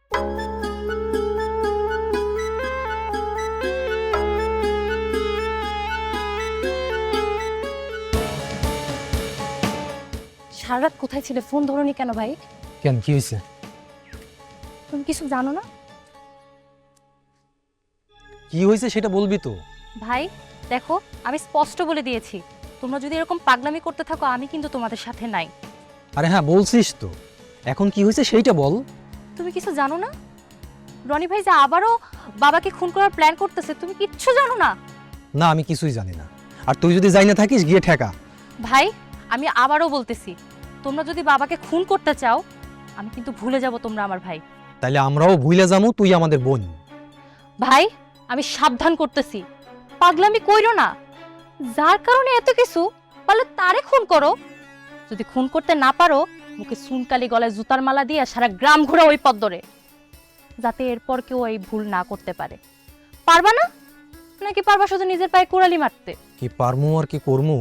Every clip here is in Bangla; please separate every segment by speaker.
Speaker 1: সারা রাত কোথায় ছিলে? ফোন ধরোনি কেন ভাই?
Speaker 2: কেন, কি হয়েছে?
Speaker 1: তুমি কিছু জানো না?
Speaker 2: কি হয়েছে সেটা বলবি তো।
Speaker 1: ভাই দেখো, আমি স্পষ্ট বলে দিয়েছি, তোমরা যদি এরকম পাগলামি করতে থাকো আমি কিন্তু তোমাদের সাথে নাই।
Speaker 2: আরে হ্যাঁ বলছিস তো, এখন কি হয়েছে সেইটা বল।
Speaker 1: তুমি কিছু জানো না? রনি ভাই যে আবারও বাবাকে খুন করার প্ল্যান করতেছে, তুমি কিচ্ছু জানো না?
Speaker 2: না, আমি কিছুই জানি না। আর তুই যদি যাই না থাকিস, গিয়ে ঠেকা।
Speaker 1: ভাই আমি আবারও বলতেছি, তোমরা যদি বাবাকে খুন করতে চাও আমি কিন্তু ভুলে যাব তোমরা আমার ভাই।
Speaker 2: তাইলে আমরাও ভুলে যাবো তুই আমাদের বোন।
Speaker 1: ভাই আমি সাবধান করতেছি, পাগলামি কইরো না। যার কারণে এত কিছু, পারলে তারে খুন করো। যদি খুন করতে না পারো, মুখে সুনকালি, গলায় জুতার মালা দিয়ে সারা গ্রাম ঘোরা ওই পথ ধরে, যাতে এরপর কেউ এই ভুল না করতে পারে। পারবা না? নাকি পারবা শুধু নিজের পায়ে কুড়ালি মারতে?
Speaker 2: কি পারমু আর কি করমু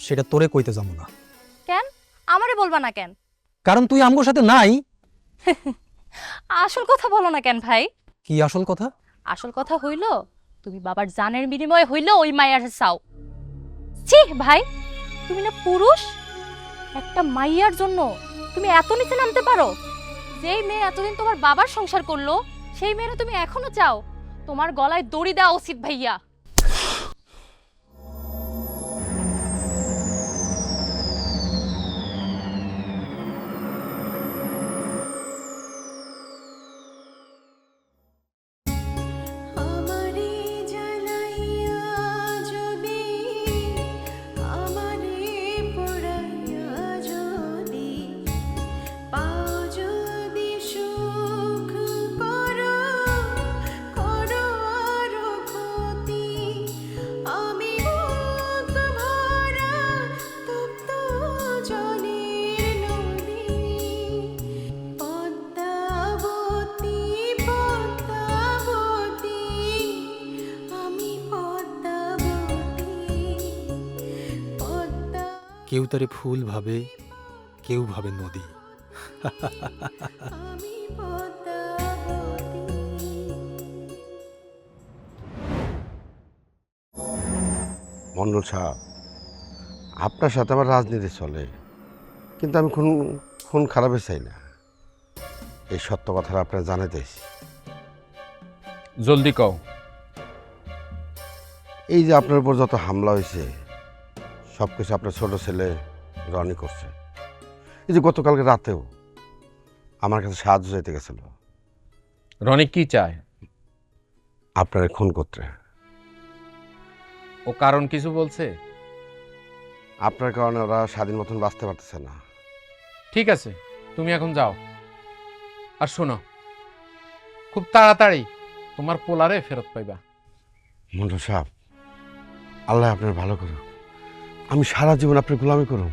Speaker 2: সেটা তোরে কইতে যাবো না।
Speaker 1: কেন আমারে বলবা না কেন?
Speaker 2: কারণ তুই আমগোর সাথে নাই।
Speaker 1: আসল কথা বলো না কেন ভাই?
Speaker 2: কি আসল কথা?
Speaker 1: আসল কথা হইল, তুমি বাবার জানের বিনিময়ে হইল ওই মাইয়ার চাও। ছি ভাই, তুমি না পুরুষ? একটা মাইয়ার জন্য তুমি এত নিচে নামতে পারো? যেই মেয়ে এতদিন তোমার বাবার সংসার করলো, সেই মেয়েরা তুমি এখনো চাও? তোমার গলায় দড়ি দেওয়া উচিত ভাইয়া।
Speaker 2: কেউ তারে ফুল ভাবে, কেউ ভাবে নদী।
Speaker 3: মন্ডল সাহেব, আপনার সাথে আমার রাজনীতি চলে, কিন্তু আমি খুন খুন খারাপে চাই না। এই সত্য কথাটা আপনার জানাইতেছি।
Speaker 4: জলদি কও।
Speaker 3: এই যে আপনার উপর যত হামলা হয়েছে, সব কিছু আপনার ছোট ছেলে রনি করছে। এই যে গতকালকে রাতেও আমার কাছে সাহায্য চাইতে গেছিল
Speaker 4: রনি কি চায়?
Speaker 3: আপনার খুন করতে।
Speaker 4: ও কারণ কিছু বলছে?
Speaker 3: আপনার কারণে ওরা স্বাধীন মতন বাঁচতে পারতেছে না।
Speaker 4: ঠিক আছে, তুমি এখন যাও। আর শোনো, খুব তাড়াতাড়ি তোমার পোলারে ফেরত পাইবা।
Speaker 3: মন্ডল সাহেব, আল্লাহ আপনার ভালো করুক। আমি সারা জীবন আপনার গোলামি করুন।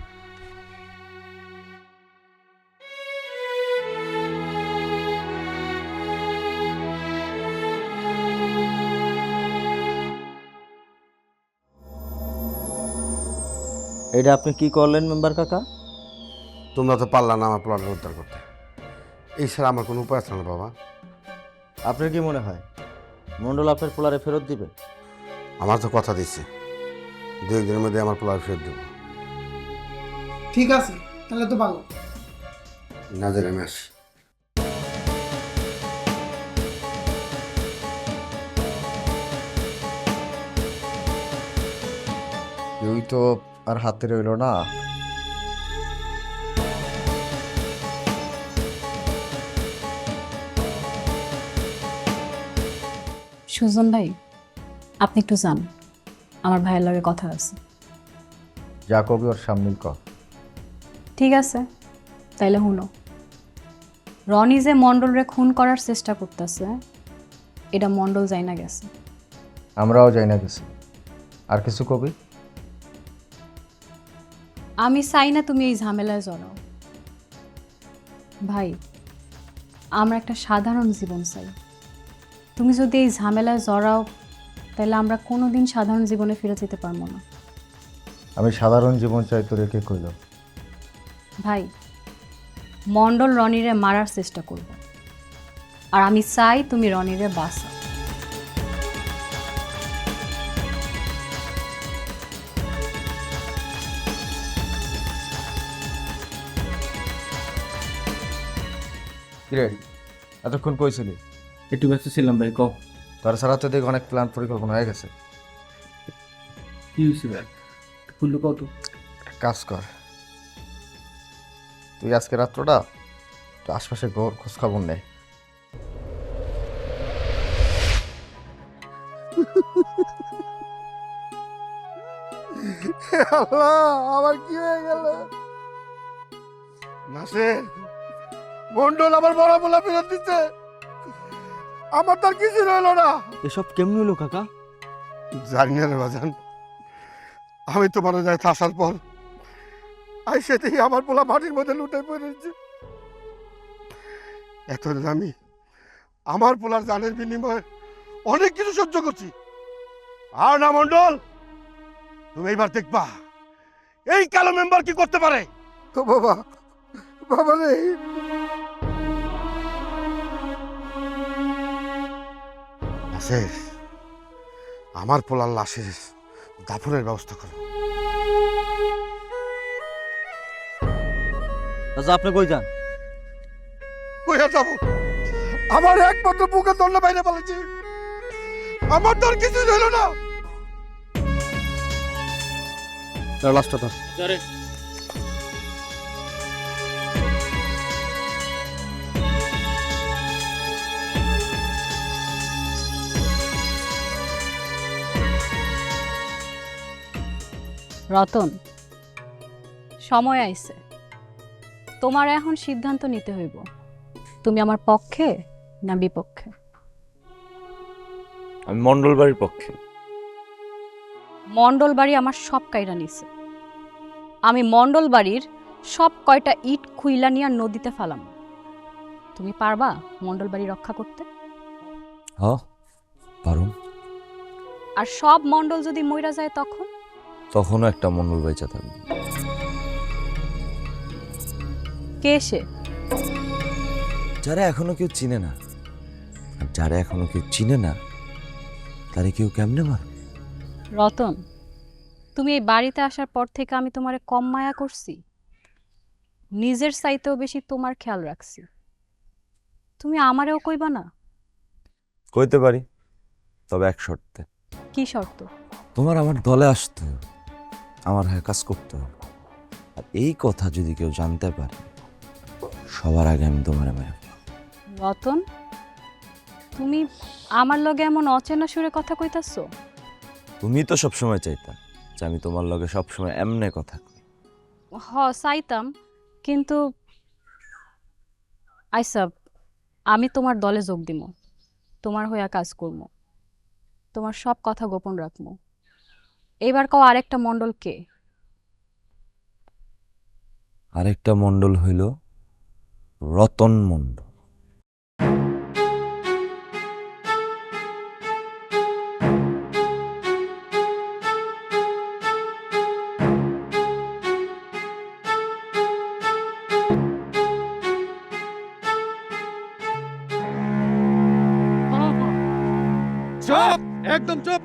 Speaker 5: এটা আপনি কি করলেন মেম্বার কাকা?
Speaker 3: তোমরা তো পারলা না আমার প্লটের উদ্ধার করতে। এই ছাড়া আমার কোনো উপায় আছে না বাবা।
Speaker 5: আপনার কি মনে হয় মন্ডল আপনার পোলারে ফেরত দিবে?
Speaker 3: আমার তো কথা দিচ্ছে, দু একদিনের মধ্যে আমার প্লট ফেরত দেবো।
Speaker 6: ঠিক আছে, তাহলে তো ভালো।
Speaker 3: না জানি আমি আসি।
Speaker 5: কেউই তো আর হাতে রইল না।
Speaker 7: সুজন ভাই, আপনি একটু যান, আমার ভাইয়ের লগে কথা আছে।
Speaker 5: যা কবি ওর সামনেই ক।
Speaker 7: ঠিক আছে, তাইলে শুনো। রনি যে মন্ডলরে খুন করার চেষ্টা করতেছে, এটা মন্ডল যাই না গেছে।
Speaker 5: আমরাও যাই না গেছি। আর কিছু কবি?
Speaker 7: আমি চাই না তুমি এই ঝামেলায় জড়াও। ভাই, আমরা একটা সাধারণ জীবন চাই। তুমি যদি এই ঝামেলায় জড়াও, তাহলে আমরা কোনোদিন সাধারণ জীবনে ফিরে যেতে পারবো না।
Speaker 5: আমি সাধারণ জীবন চাই, তোর কে কইল?
Speaker 7: ভাই, মন্ডল রনিরে মারার চেষ্টা করবে, আর আমি চাই তুমি রনিরে বাঁচাও।
Speaker 5: কিরে এতক্ষণ কইছিলি?
Speaker 8: একটু ব্যস্ত ছিলাম ভাই, কও
Speaker 5: তোর সারা তো দেখি অনেক প্ল্যান পরিকল্পনা হয়ে গেছে।
Speaker 8: কি হয়েছে ভাই? খুললো কত?
Speaker 5: একটা কাজ কর, তুই আজকে রাত্রটা তো আশপাশে খোঁজ খবর নেই।
Speaker 3: আমার কি হয়ে গেল? নাসির, মন্ডল আমার বড় বলা ফেরত দিচ্ছে। আমার তার কিছু রইলো না।
Speaker 8: এসব কেমন হলো কাকা?
Speaker 3: জানি না রে বাজান, আমি তোমার যায় আসার পর সেটাই আমার পোলা মাটির মধ্যে লুটে পড়েছে। এতদিন আমি আমার পোলার জানের বিনিময়ে অনেক কিছু সহ্য করছি। আর না মন্ডল, তুমি এইবার দেখবা এই কালো মেম্বার কি করতে পারে। তো বাবা, বাবা রে, নাসির, আমার পোলার লাশের দাফনের ব্যবস্থা করো।
Speaker 5: আচ্ছা আপনি কই যান?
Speaker 3: কইয়া যাবো? আমার একমাত্র বুকের দণ্ড বাইরে ফেলেছি, আমার তো আর কিছু রইল না।
Speaker 5: লাস্টটা তো
Speaker 7: রতন, সময় আইছে, তোমার এখন সিদ্ধান্ত নিতে হইব, তুমি আমার পক্ষে না বিপক্ষে।
Speaker 9: আমি মন্ডল বাড়ির পক্ষে।
Speaker 7: মন্ডল বাড়ি আমার সব কাইরা নিছে, আমি মন্ডল বাড়ির সব কয়টা ইট খুইলা নিয়ে নদীতে ফালাম। তুমি পারবা মন্ডল বাড়ি রক্ষা করতে?
Speaker 9: হ্যাঁ পারুম।
Speaker 7: আর সব মন্ডল যদি মইরা যায় তখন?
Speaker 9: তখনও একটা মন্ডল বেঁচে থাকবে।
Speaker 7: কে সে?
Speaker 9: যারা এখনো কেউ চিনে না, আর যারা এখনো কেউ চিনে না তারে কেউ কেমনে মার।
Speaker 7: রতন, তুমি এই বাড়িতে আসার পর থেকে আমি তোমারে কম মায়া করছি? নিজের চাইতেও বেশি তোমার খেয়াল রাখছি, তুমি আমারেও কইবা না?
Speaker 9: কইতে পারি, তবে এক শর্তে।
Speaker 7: কি শর্ত?
Speaker 9: তোমার আমার দলে আসতে হবে, আমার হয়ে কাজ করতে হবে। আর এই কথা যদি কেউ জানতে পারে, সবার আগে আমি তোমার মেরে ফেলবো।
Speaker 7: রতন, তুমি আমার লগে এমন অচেনা সুরে কথা কইতাছো?
Speaker 9: তুমি তো সবসময় চাইতা যে আমি তোমার লগে সবসময় এমনে কথা কই।
Speaker 7: হ চাইতাম, কিন্তু আইসা আমি তোমার দলে যোগ দিব, তোমার হইয়া কাজ করবো, তোমার সব কথা গোপন রাখবো। এইবার কও আরেকটা মন্ডল কে?
Speaker 9: আরেকটা মন্ডল হইল রতন মন্ডল।
Speaker 4: চুপ, একদম চুপ।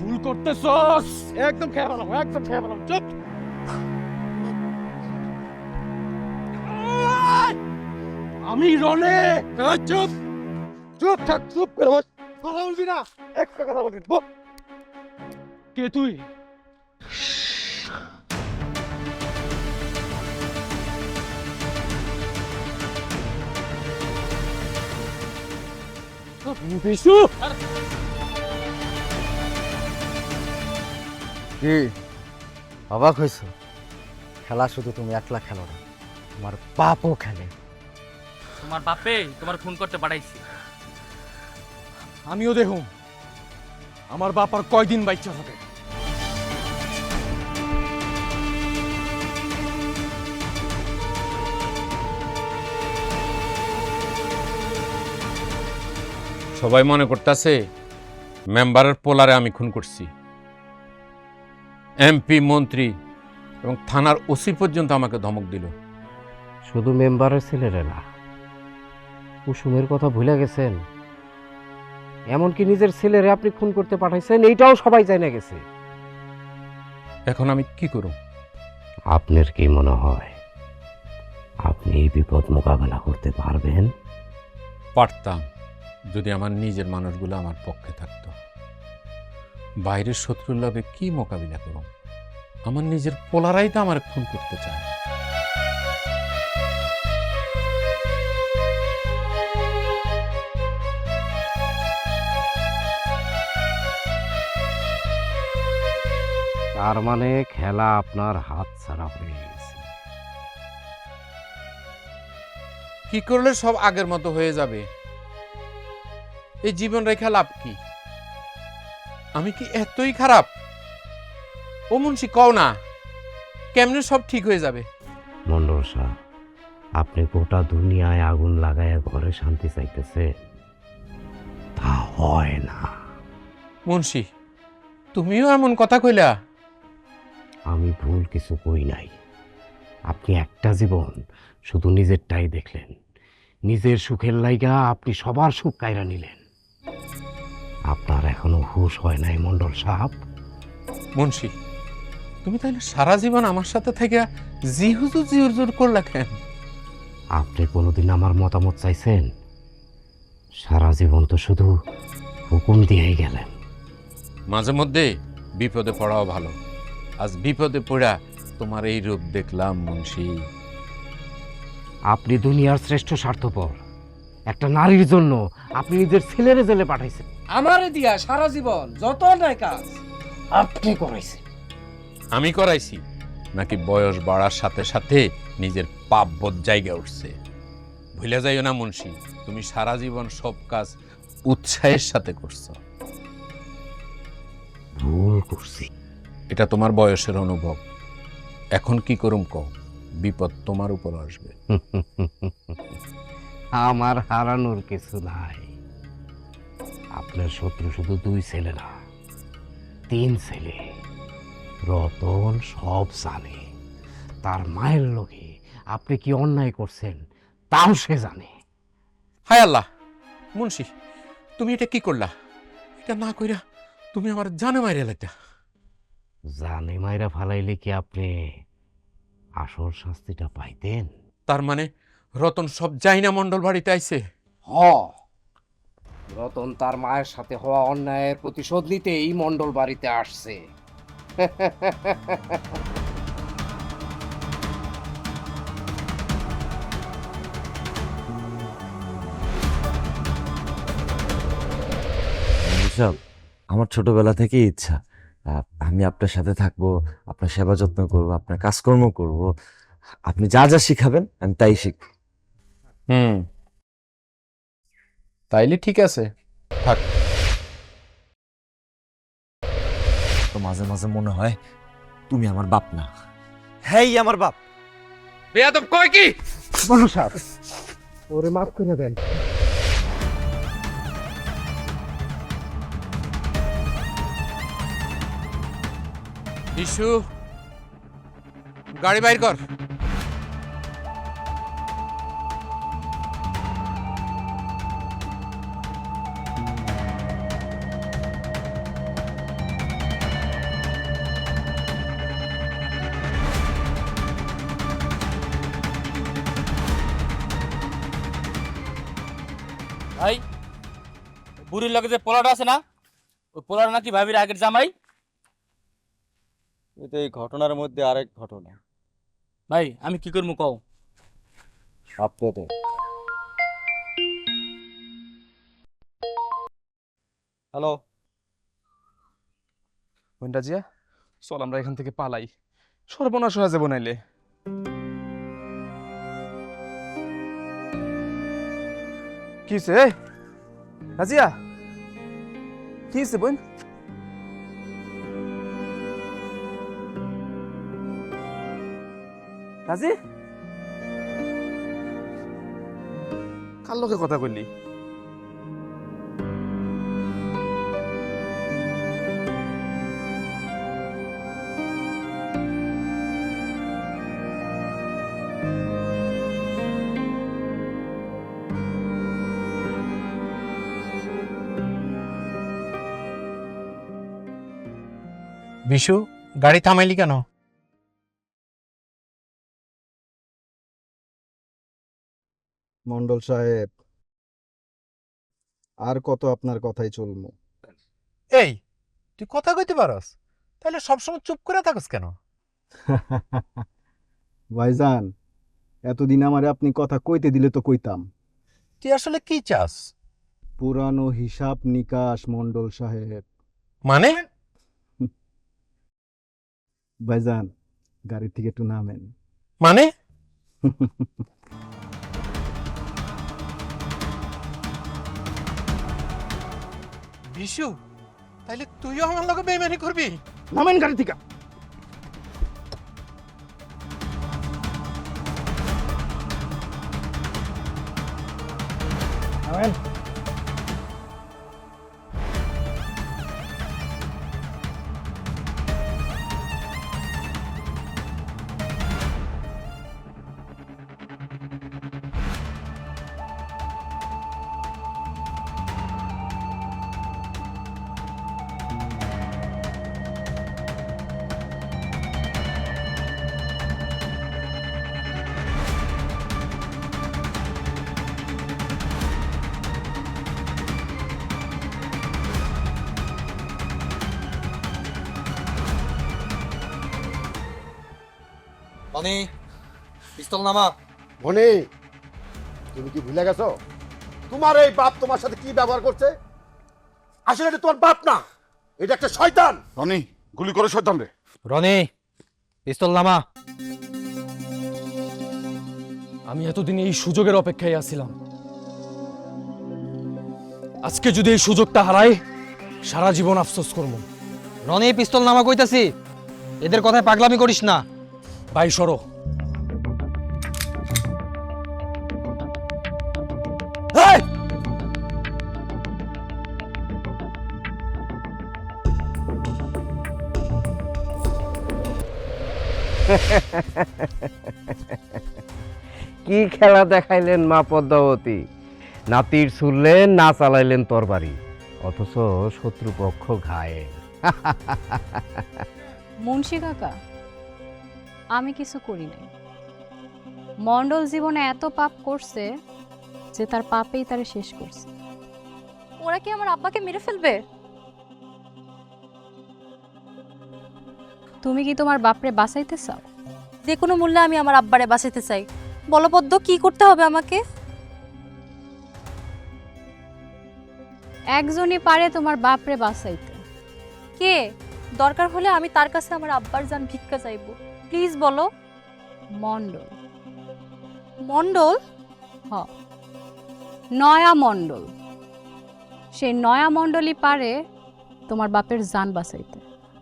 Speaker 4: ভুল করতেছস, একদম খেয়ে ফেলাম, একদম খেয়ে ফেলাম। চুপ। আমি রনে। চুপ, চুপ থাক, চুপ করে বস। কথা বলবি না, একটা কথা বলবি। কে তুই? বিশু,
Speaker 5: কি অবাক হয়েছ? খেলা শুধু তুমি একলা খেলো না, তোমার বাপও খেলে।
Speaker 8: তোমার বাপে তোমার খুন করতে পাঠাইছি।
Speaker 4: আমিও দেখুন আমার বাপ আর কয়দিন বাইচা থাকে। সবাই মনে করতেছে মেম্বারের পোলারে আমি খুন করছি। এমপি, মন্ত্রী এবং থানার ওসি পর্যন্ত আমাকে ধমক দিল।
Speaker 3: শুধু মেম্বারের ছেলেরা না,
Speaker 5: কুসুমের কথা ভুলে গেছেন? এমনকি নিজের ছেলেরে আপনি খুন করতে পাঠাইছেন, এইটাও সবাই জানা গেছে।
Speaker 2: এখন আমি কি করব?
Speaker 5: আপনার কি মনে হয় আপনি এই বিপদ মোকাবেলা করতে পারবেন?
Speaker 2: পারতাম যদি আমার নিজের মানুষগুলো আমার পক্ষে থাকতো। বাইরের শত্রুর লাভে কি মোকাবিলা করব? আমার নিজের পোলারাই তো আমার খুন করতে চায়।
Speaker 5: তার মানে খেলা আপনার হাত ছাড়া হয়ে গেছে।
Speaker 2: কি করলে সব আগের মতো হয়ে যাবে? এই জীবন রেখা লাভ কি? আমি কি এতই খারাপ? ও মুন্সি, কও না, কেমনে সব ঠিক হয়ে যাবে?
Speaker 5: মন্ডল সাহেব, আপনি গোটা দুনিয়ায় আগুন লাগায় ঘরে শান্তি চাইতেছে, তা হয় না।
Speaker 2: মুন্সি, তুমিও এমন কথা কইলা?
Speaker 5: আমি ভুল কিছু কই নাই। আপনি একটা জীবন শুধু নিজেরটাই দেখলেন, নিজের সুখের লাইগা আপনি সবার সুখ কায়রা নিলেন। আপনার এখনো হুঁশ হয় নাই মন্ডল সাহেব।
Speaker 2: মুন্সি, তুমি তাহলে সারা জীবন আমার সাথে থেকে জি হুজুর জি হুজুর করলা কেন?
Speaker 5: আপনি কোনোদিন আমার মতামত চাইছেন? সারা জীবন তো শুধু হুকুম দিয়েই গেলেন।
Speaker 2: মাঝে মধ্যে বিপদে পড়াও ভালো। আজ বিপদে পড়া তোমার এই রূপ দেখলাম মুন্সি।
Speaker 5: আপনি দুনিয়ার শ্রেষ্ঠ স্বার্থপর। একটা নারীর জন্য আপনি নিজের ছেলেরে জেলে পাঠাইছেন।
Speaker 8: আমারে দিয়া সারা জীবন যত অন্যায় কাজ
Speaker 5: আপনি করাইছেন।
Speaker 2: আমি করাইছি নাকি বয়স বাড়ার সাথে সাথে নিজের পাপ বোধ জায়গা উঠছে? ভুলে যাইও না মুন্সি, তুমি সারা জীবন সব কাজ উৎসাহের সাথে করছো।
Speaker 5: ভুল করছি।
Speaker 2: এটা তোমার বয়সের অনুভব। এখন কি করুম কও? বিপদ তোমার উপর আসবে।
Speaker 5: আমার হারানোর কিছু নাই। আপনার শত্রু শুধু 2 ছেলে না, 3 ছেলে। রতন সব জানে। তার মায়ের লোকে আপনি কি অন্যায় করছেন তাও সে জানে।
Speaker 2: হায় আল্লাহ, মুন্সি, তুমি এটা কি করলা? এটা না কইরা তুমি আমার জানে মাইরা লাইতা।
Speaker 5: জানে মাইরা ফালাইলে কি আপনি আসল শাস্তিটা পাইতেন?
Speaker 2: তার মানে রতন সব যাইনা মন্ডল বাড়িতে আইছে?
Speaker 5: রতন তার মায়ের সাথে হওয়া অন্যায়ের প্রতিশোধ নিতে এই মন্ডল বাড়িতে আসছে।
Speaker 9: সব আমার ছোটবেলা থেকেই ইচ্ছা, আমি আপনার সাথে থাকবো, আপনার সেবা যত্ন করব, আপনার কাজকর্ম করব, আপনি যা যা শিখাবেন আমি তাই শিখব।
Speaker 2: তাইলে ঠিক আছে, থাক।
Speaker 9: তো মাঝে মাঝে মনে হয় তুমি আমার বাপ না, হ্যাঁ আমার বাপ।
Speaker 2: বেয়াদব কয় কি?
Speaker 5: বলো সাহেব, ওরে মাফ করে দেন।
Speaker 2: ইস্যু, গাড়ি বাইর কর।
Speaker 8: ভাই, বুড়ির লগে যে পোলাটা আছে না, ওই পোলাটা নাকি ভাবির আগের জামাই।
Speaker 10: তো এই ঘটনার মধ্যে আরেক ঘটনা
Speaker 8: ভাই আমি কি করবো কও?
Speaker 10: আপনাদের হ্যালো
Speaker 4: জিয়া, চল আমরা এখান থেকে পালাই, সর্বনাশ হয়ে যাবো নাইলে। কি হয়েছে রাজিয়া? কি হয়েছে বোন? রাজি, কার লোকে কথা কইলি?
Speaker 2: বিশু, গাড়ি থামাইলি কেন?
Speaker 10: মন্ডল সাহেব, আর কত আপনার কথাই চলবো?
Speaker 2: এই, তুই কথা কইতে পারস, তাহলে সবসময় চুপ করে থাকস কেন?
Speaker 10: ভাইজান, এতদিন আমারে আপনি কথা কইতে দিলে তো কইতাম।
Speaker 2: তুই আসলে কি চাস?
Speaker 10: পুরানো হিসাব নিকাশ মন্ডল সাহেব।
Speaker 2: মানে?
Speaker 10: ভাইজান, গাড়ি থেকে একটু নামেন।
Speaker 2: মানে? বিশু, তাহলে তুইও আমার লগে বেইমানি করবি?
Speaker 3: নামেন গাড়ি থেকে।
Speaker 10: নামেন।
Speaker 4: রনি, পিস্তল নামা।
Speaker 3: মনি, তুমি কি ভুলে গেছো তোমার এই বাপ তোমার সাথে কি ব্যবহার করছে? আসলে এটা তোমার বাপ না, এটা একটা শয়তান। রনি, গুলি করে শয়তান রে।
Speaker 4: রনি, পিস্তল নামা। আমি এতদিন এই সুযোগের অপেক্ষায় আছিলাম। আজকে যদি এই সুযোগটা হারাই, সারা জীবন আফসোস করব। রনি, পিস্তল নামা কইতাছি। এদের কথায় পাগলামি করিস না। ভাই সরো।
Speaker 5: কি খেলা দেখাইলেন মা পদ্মাবতী? নাতির ছুড়লেন, না চালাইলেন তরবারি, অথচ শত্রুপক্ষ ঘায়েল।
Speaker 7: মুন্সি কাকা, আমি কিছু করি নাই। মণ্ডল জীবনে এত পাপ করছে যে তার পাপেই তারে শেষ করছে।
Speaker 1: ওরা কি আমার আব্বাকে মেরে ফেলবে?
Speaker 7: তুমি কি তোমার বাপরে বাঁচাইতে চাও?
Speaker 1: যে কোনো মূল্যে আমি আমার আব্বারে বাঁচাতে চাই। বলো পদ্ম, কি করতে হবে আমাকে?
Speaker 7: একজনই পারে তোমার বাপরে বাঁচাইতে।
Speaker 1: কে? দরকার হলে আমি তার কাছে আমার আব্বার জান ভিক্ষা চাইবো। প্লিজ বলো।
Speaker 7: মণ্ডল।
Speaker 1: মণ্ডল?
Speaker 7: হ, নয়া মণ্ডল। সেই নয়া মণ্ডলই পারে তোমার বাপের জান বাঁচাইতে।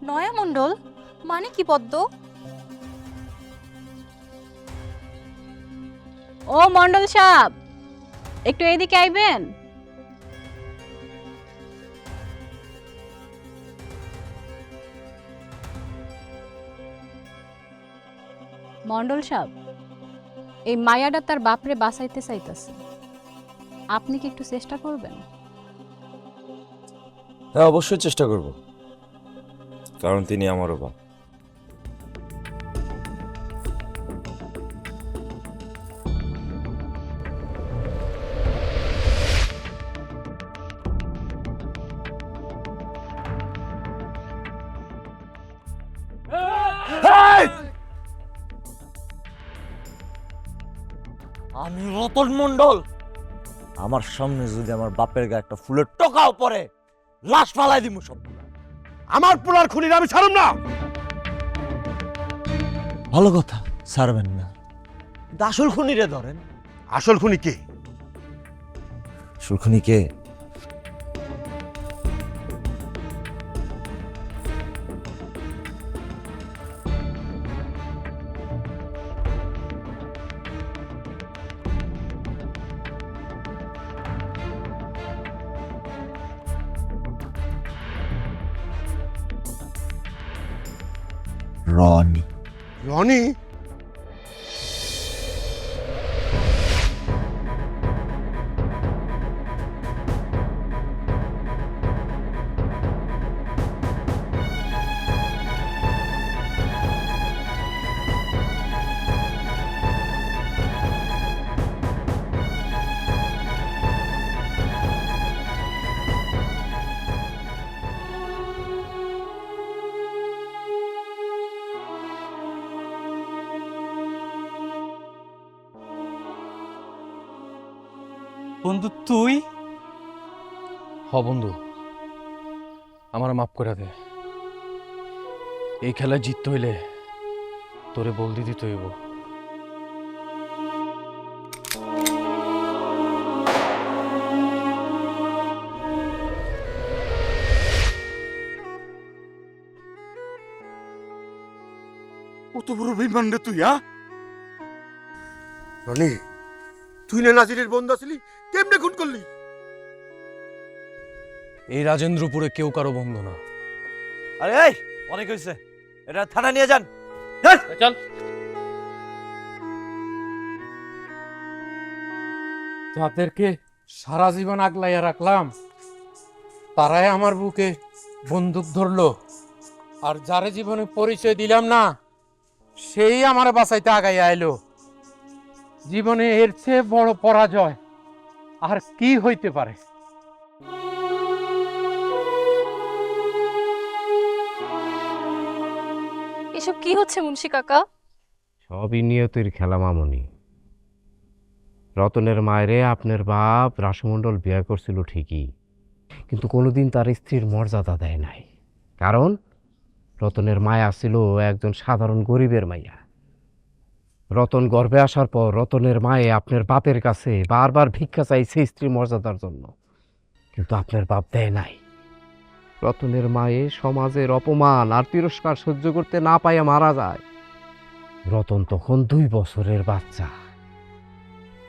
Speaker 1: নয়া মণ্ডল মানে কি পদ্ম?
Speaker 7: ও মণ্ডল সাহেব, একটু এদিকে আইবেন। মণ্ডল সাহেব, এই মায়াটা তার বাপরে বাঁচাইতে চাইতেছে, আপনি কি একটু চেষ্টা করবেন?
Speaker 9: হ্যাঁ, অবশ্যই চেষ্টা করব, কারণ তিনি আমারও বাপ।
Speaker 10: আমি রতন মন্ডল। আমার সামনে যদি আমার বাপের গায়ে একটা ফুলের টোকাও পড়ে, লাশ ফালাই দিব সব।
Speaker 3: আমার পোলার খুনির আমি ছাড়ুম না।
Speaker 10: ভালো কথা, ছাড়বেন না। আসল খুনিরে ধরেন।
Speaker 3: আসল খুনি কে?
Speaker 9: সুখনিকে
Speaker 10: রনি।
Speaker 3: রনি?
Speaker 8: বন্ধু তুই?
Speaker 4: হ বন্ধু, আমার মাফ করে দে। এই খেলায় জিততে হইলে তোরে বলদি দিতে হইব।
Speaker 3: কত বড় বেইমান রে তুই, হ্যাঁ? রনি, তুই না নাজিরের বন্ধু ছিলি, কেমনে খুন করলি?
Speaker 4: এই রাজেন্দ্রপুরে কেউ কারো বন্ধু না।
Speaker 10: আরে এই অনেক হয়েছে, এটা থানা নিয়ে যান।
Speaker 8: চল।
Speaker 2: যাদেরকে সারা জীবন আগলাইয়া রাখলাম তারাই আমার বুকে বন্দুক ধরলো, আর যারে জীবনে পরিচয় দিলাম না সেই আমার বাঁচাইতে আগাইয়া আইলো। জীবনে এর চেয়ে বড় পরাজয় আর কি হইতে পারে?
Speaker 1: এসব কি হচ্ছে মুন্সি কাকা?
Speaker 5: সবই নিয়তির খেলা মামনি। রতনের মায়েরে আপনার বাপ রাসমণ্ডল বিয়ে করছিল ঠিকই, কিন্তু কোনোদিন তার স্ত্রীর মর্যাদা দেয় নাই। কারণ রতনের মায়া ছিল একজন সাধারণ গরিবের মাইয়া। রতন গর্ভে আসার পর রতনের মায়ে আপনার বাপের কাছে বারবার ভিক্ষা চাইছে স্ত্রীর মর্যাদার জন্য, কিন্তু আপনার বাপ দেয় নাই। রতনের মায়ে সমাজের অপমান আর তিরস্কার সহ্য করতে না পাইয়া মারা যায়। রতন তখন 2 বছরের বাচ্চা।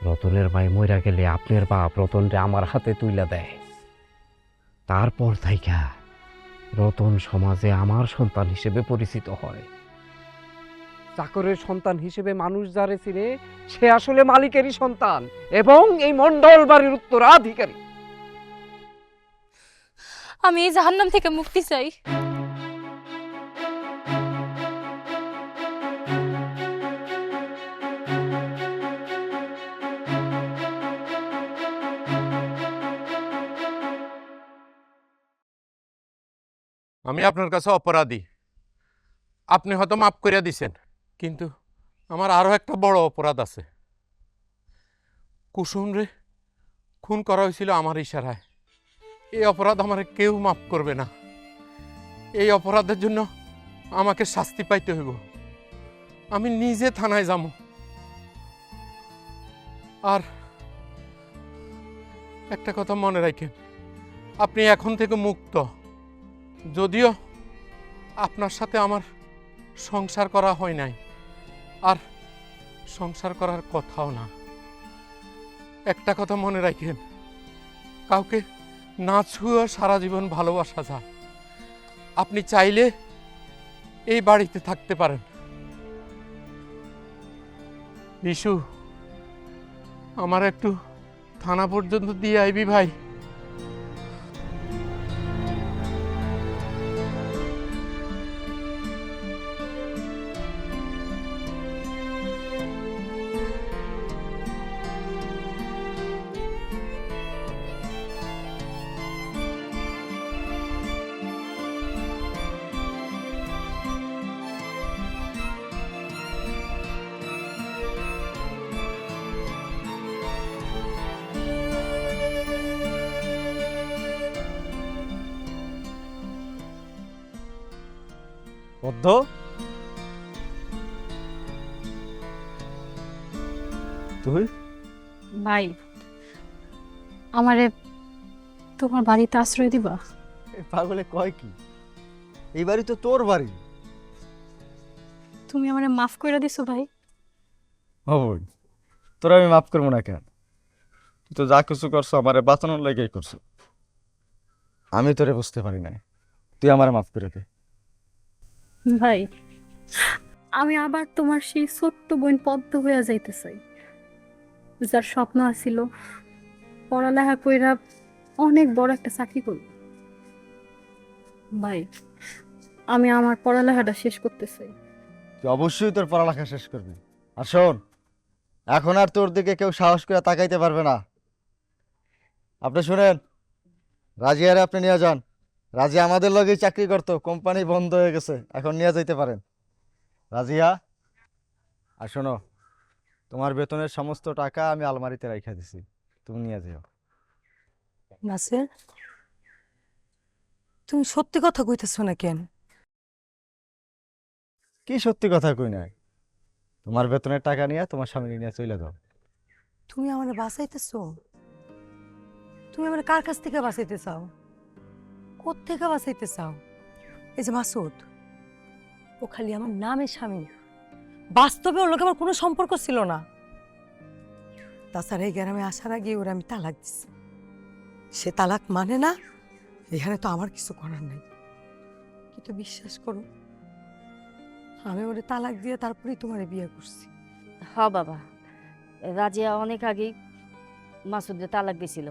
Speaker 5: রতনের মায়ে মইরা গেলে আপনার বাপ রতনরে আমার হাতে তুইলা দেয়। তারপর থাইকা রতন সমাজে আমার সন্তান হিসেবে পরিচিত হয়। চাকরের সন্তান হিসেবে মানুষ যারে চিনে সে আসলে মালিকেরই সন্তান এবং এই মণ্ডল বাড়ির উত্তরাধিকারী।
Speaker 1: আমি এই জাহান্নাম থেকে মুক্তি চাই।
Speaker 2: আমি আপনার কাছে অপরাধী, আপনি হয়তো মাফ করিয়া দিছেন, কিন্তু আমার আরো একটা বড় অপরাধ আছে। কুসুম রে খুন করা হয়েছিল আমার ইশারায়। এই অপরাধ আমার কেউ মাফ করবে না। এই অপরাধের জন্য আমাকে শাস্তি পাইতে হইব। আমি নিজে থানায় যাব। আর একটা কথা মনে রাখেন, আপনি এখন থেকে মুক্ত। যদিও আপনার সাথে আমার সংসার করা হয় নাই, আর সংসার করার কথাও না। একটা কথা মনে রাখেন, কাউকে না ছুঁয়ে সারা জীবন ভালোবাসা যায়। আপনি চাইলে এই বাড়িতে থাকতে পারেন। বিশু, আমার একটু থানা পর্যন্ত দিয়ে আইবি ভাই?
Speaker 10: পদ্ম, তুই
Speaker 7: ভাই, আমারে তোমার বাড়িতে আশ্রয় দিবা?
Speaker 10: পাগলে কয় কি? এই বাড়ি তো তোর বাড়ি।
Speaker 7: তুমি আমারে মাফ করে দিছো ভাই।
Speaker 11: হবই, তোরা আমি মাফ করবো না কেন? তুই তো যা কিছু করছো আমারে বাঁচানোর লেগেই করছো। আমি তোরে বুঝতে পারি না, তুই আমারে মাফ করে দে।
Speaker 7: ভাই, আমি আবার তোমার সেই ছোট্ট বোন পদ্ম হইয়া যাইতে চাই, যার স্বপ্ন আছিল পড়ালেখা কইরা অনেক বড় একটা চাকরি করব। ভাই, আমি আমার পড়ালেখাটা শেষ করতে চাই।
Speaker 11: তুই অবশ্যই তোর পড়ালেখা শেষ করবি। আর শোন, এখন আর তোর দিকে কেউ সাহস করে তাকাইতে পারবে না। আপনি শুনেন, রাজিয়ারে আপনি নিয়ে যান। রাজিয়া আমাদের লগেই চাকরি করতো, কোম্পানি বন্ধ হয়ে গেছে, এখন নিয়ে যাইতে পারেন। রাজিয়া, আর শোনো, তোমার বেতনের সমস্ত টাকা আমি আলমারিতে রাইখা দিছি, তুমি নিয়ে যেও।
Speaker 6: নাসির, তুমি সত্যি কথা কইতেছো না কেন?
Speaker 11: কি সত্যি কথা কই নাই, তোমার বেতনের টাকা নিয়ে তোমার স্বামী নিয়ে চলে যাও।
Speaker 6: তুমি আমার বাঁচাইতেছো? তুমি আমার কার কাছ থেকে বাঁচাইতে চাও? কোত্থেকে বাঁচাইতে চাও? এই যে মাসুদ, ও খালি আমার নামের স্বামী, বাস্তবে ওর লোক আমার কোনো সম্পর্ক ছিল না। তাছাড়া এই গ্রামে আসার আগে ওরা আমি তালাক দিছি। সে তালাক মানে না, এখানে তো আমার কিছু করার নেই। কিন্তু বিশ্বাস করো, আমি ওরে তালাক দিয়ে তারপরেই তোমারে বিয়ে করছি।
Speaker 12: হ বাবা, রাজিয়া অনেক আগেই মাসুদকে তালাক দিয়েছিল,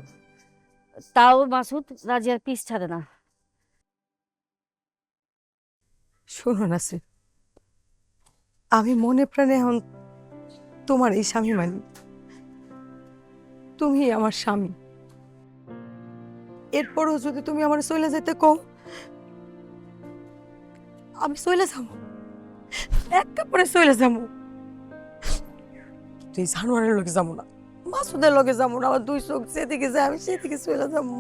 Speaker 12: তাও মাসুদ রাজিয়ার পিছ ছাড়ে না।
Speaker 6: শোনো নাসির, আমি মনে প্রাণে এখন তোমার এই স্বামী মানি। তুমি আমার স্বামী। এরপরও যদি তুমি আমার চলে যেতে কও, আমি চলে যাবো, এক কাপড়ে চলে যাবো। তুই জানোয়ারের লোকে যাবো না, মাসুদের লোকে যাবো না। আমার দুই চোখ যেদিকে যায় আমি সেদিকে চলে যাবো।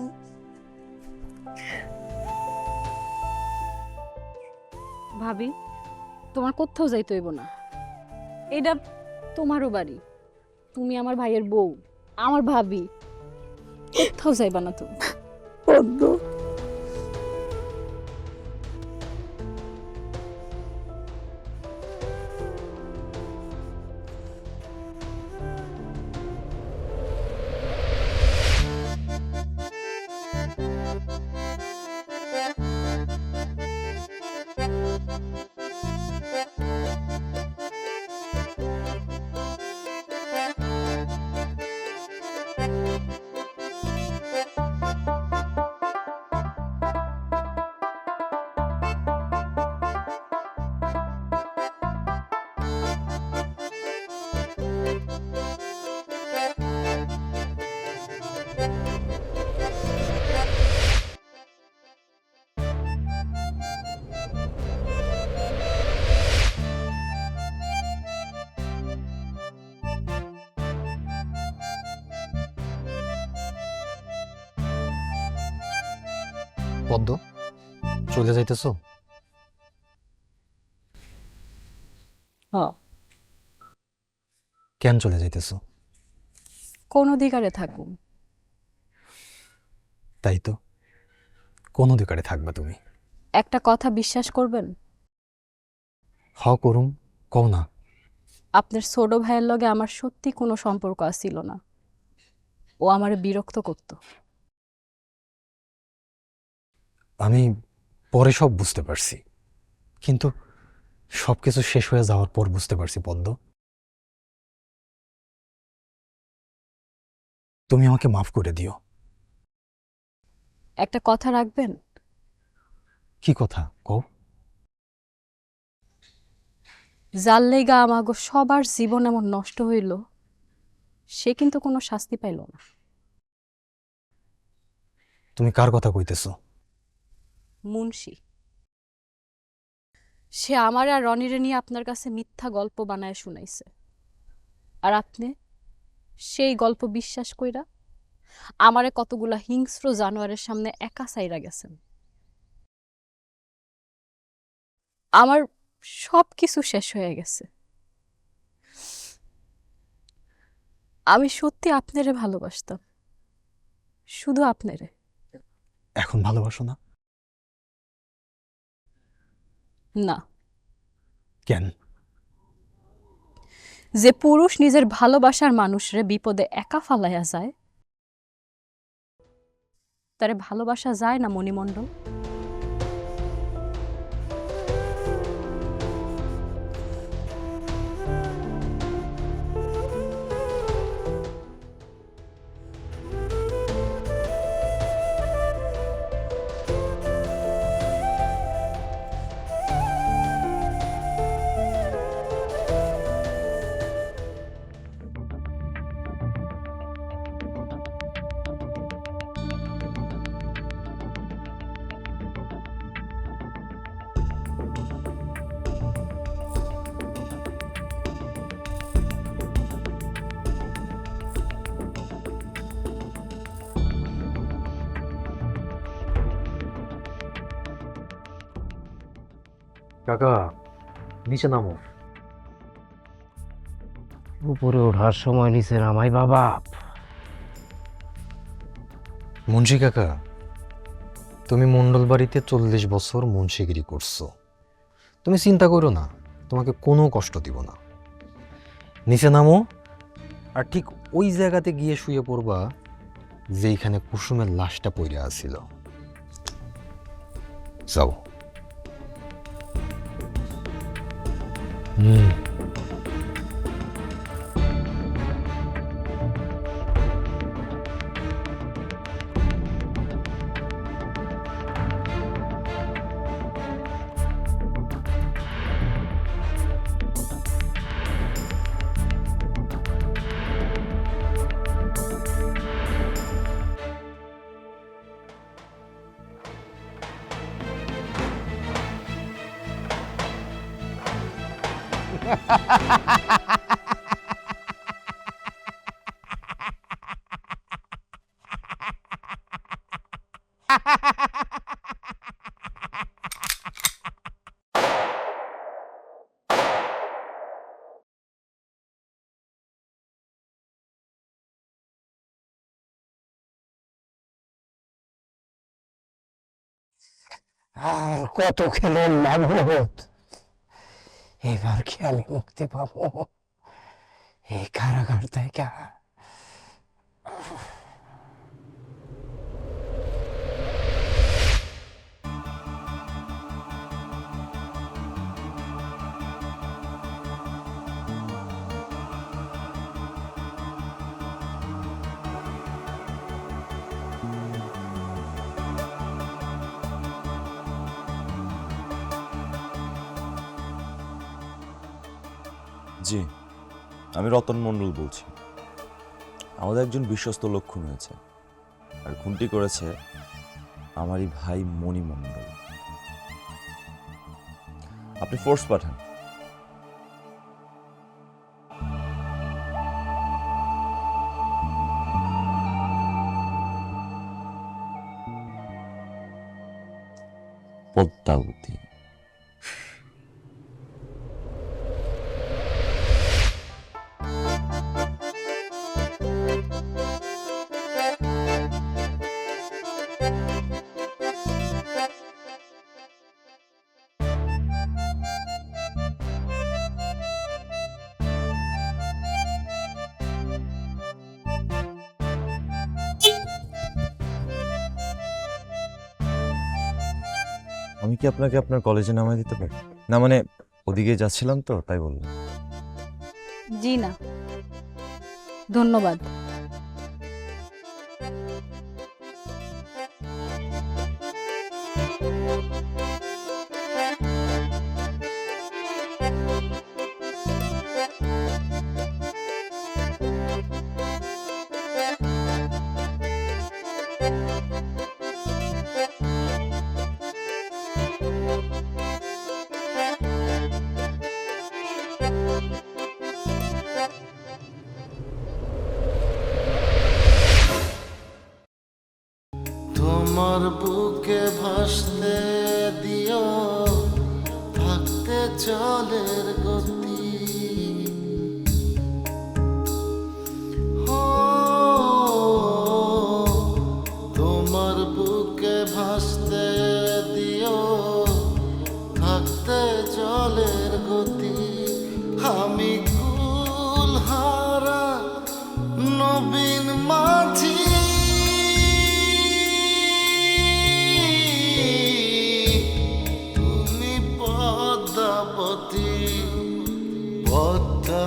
Speaker 7: ভাবি, তোমার কোথাও যাইতে হইব না। এটা তোমারও বাড়ি, তুমি আমার ভাইয়ের বউ, আমার ভাবি, কোথাও যাইবা না তুমি।
Speaker 6: পদ্ম,
Speaker 4: পদ্ম, চলে যাইতেছো?
Speaker 7: হ্যাঁ।
Speaker 4: কেন চলে যাইতেছো?
Speaker 7: কোন অধিকারে থাকবো?
Speaker 4: তাই তো, কোন অধিকারে থাকবা তুমি?
Speaker 7: একটা কথা বিশ্বাস করবেন,
Speaker 4: হ করুম, কও না।
Speaker 7: আপনার ছোট ভাইয়ের লগে আমার সত্যি কোনো সম্পর্ক ছিল না। ও আমারে বিরক্ত করত।
Speaker 4: আমি পরে সব বুঝতে পারছি, কিন্তু সবকিছু শেষ হয়ে যাওয়ার পর বুঝতে পারছি পদ্ম, তুমি আমাকে মাফ করে দিও।
Speaker 7: একটা কথা রাখবেন?
Speaker 4: কি কথা কও?
Speaker 7: যার লেগা আমাগো সবার জীবন এমন নষ্ট হইল, সে কিন্তু কোনো শাস্তি পাইল না।
Speaker 4: তুমি কার কথা কইতেছো?
Speaker 7: মুন্সি। সে আমার আর রনিরে নিয়ে আপনার কাছে মিথ্যা গল্প বানায় শুনাইছে, আর আপনি সেই গল্প বিশ্বাস কইরা আমারে কতগুলা হিংস্র জানোয়ারের সামনে একা চাইরা গেছেন। আমার সব কিছু শেষ হয়ে গেছে। আমি সত্যি আপনারে ভালোবাসতাম, শুধু আপনারে।
Speaker 4: এখন ভালোবাসো না?
Speaker 7: না।
Speaker 4: কেন?
Speaker 7: যে পুরুষ নিজের ভালোবাসার মানুষরে বিপদে একা ফালাইয়া যায়, তারে ভালোবাসা যায় না মণিমণ্ডল?
Speaker 5: কাকা নিচে নামো। উপরে ওঠার সময় নিচে নামাই বাবা।
Speaker 13: মুন্সি কাকা, তুমি মন্ডল বাড়িতে 40 বছর মুন্সিগিরি করছো। তুমি চিন্তা করো না, তোমাকে কোনো কষ্ট দিব না। নিচে নামো, আর ঠিক ওই জায়গাতে গিয়ে শুয়ে পড়বা যেইখানে কুসুমের লাশটা পড়ে আছিল। যাও।
Speaker 5: আর কত খেলেন লাভত, এবার কি আমি মুক্তি পাবো এই কারাগার থেকে?
Speaker 9: জি, আমি রতন মণ্ডল বলছি। আমাদের একজন বিশ্বস্ত লোক খুন হয়েছে, আর খুনটি করেছে আমারই ভাই মণি মণ্ডল। আপনি ফোর্স পাঠান। পদ্মাবতী। আমি কি আপনাকে আপনার কলেজে নামায় দিতে পারি? না মানে ওদিকে যাচ্ছিলাম তো তাই বললাম।
Speaker 7: জি না, ধন্যবাদ।
Speaker 14: তোমার বুকে ভাসতে দিও থাকতে জলের গতি, তোমার বুকে ভাসতে দিও থাকতে জলের গতি। আমি কুলহারা নবীন মাঝি, পদ্মাবতী পদ্মা